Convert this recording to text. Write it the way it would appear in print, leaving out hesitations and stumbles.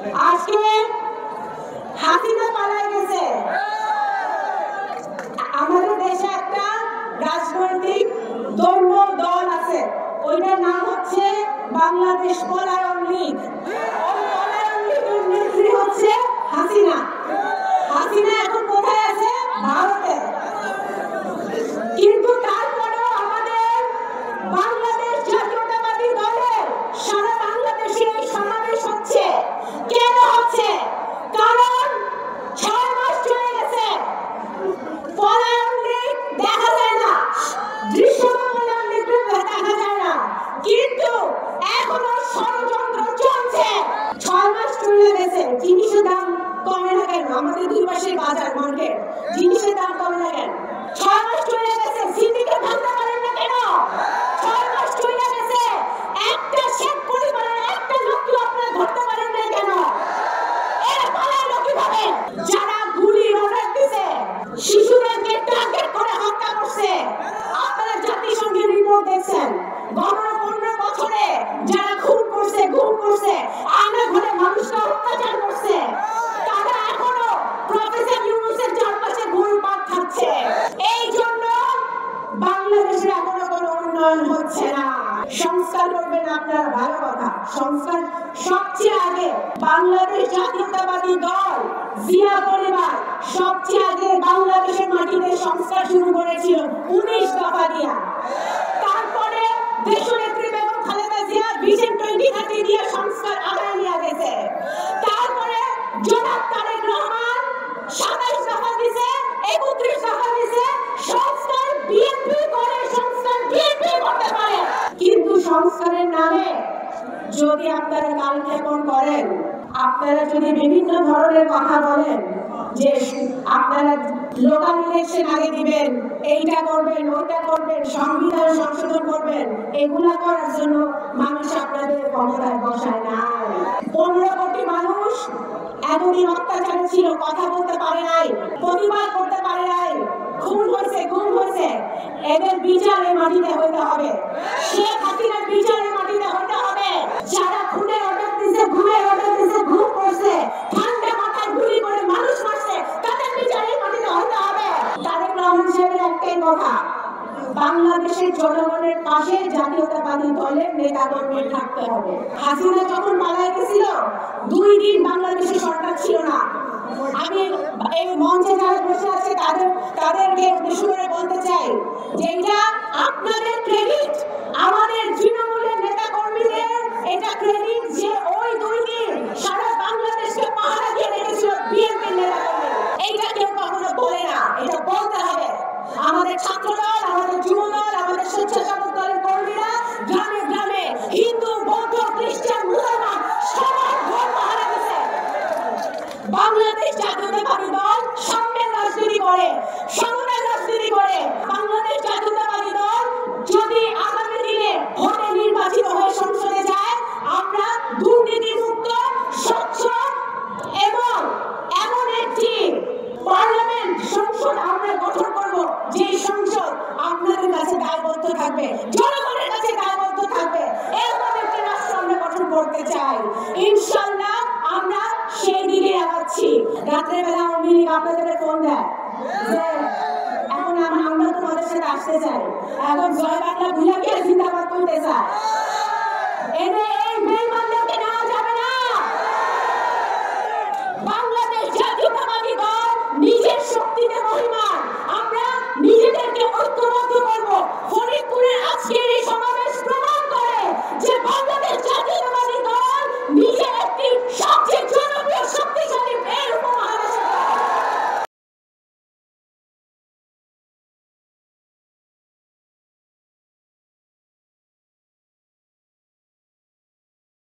আজকে হাসিনা পালায় গেছে। আমাদের দেশে একটা রাজনৈতিক দল আছে, ওইটার নাম হচ্ছে বাংলাদেশ পলায়ন লীগ। ওই পলায়ন লীগের নেত্রী হচ্ছে হাসিনা। হাসিনা এখন কোথায় আছে? ভারতে। কিন্তু তারপরেও আমাদের বাংলাদেশ জাতীয়তাবাদী দলের সারা বাংলাদেশে এই সমাবেশ হচ্ছে। কেন হচ্ছে? কারণ 6 মাস চলে গেছে, পলায়ন লীগ দেখা যায় না, দৃশ্যমান পলায়ন লীগ দেখা যায় না, কিন্তু এখনো ষড়যন্ত্র চলছে। 6 মাস চলে গেছে, জিনিসের দাম কমে না কেন? আমাদের দুই পাশের বাজার মার্কেট, জিনিসের দাম কমে না কেন? 6 মাস চলে গেছে, সিন্ডিকেট ভাঙতে পারেন না কেন? 6 মাস চলে গেছে, একটা শেখ পরিবারের একটা লোককে আপনারা ধরতে পারেন না কেন? এরা পালালো কিভাবে? যারা গুলি অর্ডার দিছে, শিশুদেরকে টার্গেট করে হত্যা করছে, আপনারা জাতিসংঘের রিপোর্ট দেখছেন। গত 15 বছরে যারা খুন করছে, গুম করছে, আয়না ঘরে মানুষকে অত্যাচার করছে, তারা এখনো প্রফেসর ইউনূসের চারপাশে ঘুরপাক খাচ্ছে। এই জন্য বাংলাদেশের এখনো কোনো উন্নয়ন হচ্ছে না। সংস্কার করবেন আপনারা, ভালো কথা। সংস্কার সবচেয়ে আগে বাংলাদেশ জাতীয়তাবাদী দল, জিয়া পরিবার সবচেয়ে আগে বাংলাদেশের মাটিতে সংস্কার শুরু করেছিল 19 দফা দিয়া। তারপরে দেশনেত্রী বেগম খালেদা জিয়া ভিশন 2030 দিয়ে সংস্কার আগায় নিয়ে গেছে। তারপরে জনাব তারেক রহমান 27 দফা দিছে, 31 দফা দিছে। সংস্কার বিএনপি করে, সংস্কার বিএনপি করতে পারে, কিন্তু সংস্কারের নামে যদি আপনারা কালক্ষেপণ করেন, আপনারা যদি বিভিন্ন ধরনের কথা বলেন যে আপনারা লোকাল ইলেকশন আগে দিবেন, এইটা করবেন, ওইটা করবেন, সংবিধান সংশোধন করবেন, এগুলা করার জন্য মানুষ আপনাদের ক্ষমতায় বসায় নাই। 15 কোটি মানুষ এতদিন অত্যাচারে ছিল, কথা বলতে পারে নাই, প্রতিবাদ করতে পারে নাই, খুন হয়েছে, গুম হয়েছে। এদের বিচার এই মাটিতে হইতে হবে। শেখ হাসিনার বিচার এই মাটিতে হইতে হবে। যারা খুনের অর্ডার দিছে, ঘুমের অর্ডার দিছে, ঘুম করছে, ঠান্ডা মাথায় গুলি করে মানুষ মারছে, তাদের বিচার এই মাটিতে হইতে হবে। তারেক রহমান সাহেবের একটাই কথা, বাংলাদেশের জনগণের পাশে জাতীয়তাবাদী দলের নেতাকর্মী থাকতে হবে। হাসিনা যখন পালায় গেছিল, 2 দিন বাংলাদেশের সরকার ছিল না। আমি এই মঞ্চে যারা বসে আছে তাদেরকে উদ্দেশ্য করে বলতে চাই যে এটা আপনাদের ক্রেডিট, আমাদের তৃণমূলের নেতা কর্মীদের এটা ক্রেডিট যে ওই 2 দিন সারা বাংলাদেশকে পাহারা দিয়ে রেখেছিল বিএনপি নেতা কর্মী। এইটা কেউ কখনো বলে না, এটা বলতে হবে। আমাদের ছাত্রদল, আমাদের যুবদল, আমাদের স্বেচ্ছাসেবক দলের কর্মীরা গ্রামে গ্রামে হিন্দু, বৌদ্ধ, খ্রিস্টান, মুসলমান সবার ঘর পাহারা দিচ্ছে। বাংলাদেশ জাতীয়তাবাদী দল সাম্যের রাজনীতি করে, সমতার রাজনীতি করে। বাংলাদেশ জাতীয়তাবাদী দল যদি আগামী দিনে ভোটে নির্বাচিত হয়ে সংসদে যায়, আমরা দুর্নীতিমুক্ত, স্বচ্ছ এবং এমন একটি পার্লামেন্ট, সংসদ আমরা গঠন করব, যে সংসদ আপনাদের কাছে দায়বদ্ধ থাকবে, জনগণের কাছে দায়বদ্ধ থাকবে। এরকম একটি রাষ্ট্র আমরা গঠন করতে চাই। ইনশাআল্লাহ আমরা সেই দিকে আগাচ্ছি। রাত্রেবেলা আওয়ামী লীগ আপনাদের ফোন দেয় যে এখন আমরা তোমাদের সাথে আসতে চাই, এখন জয় বাংলা ভুলে গিয়ে জিন্দাবাদ করতে চাই।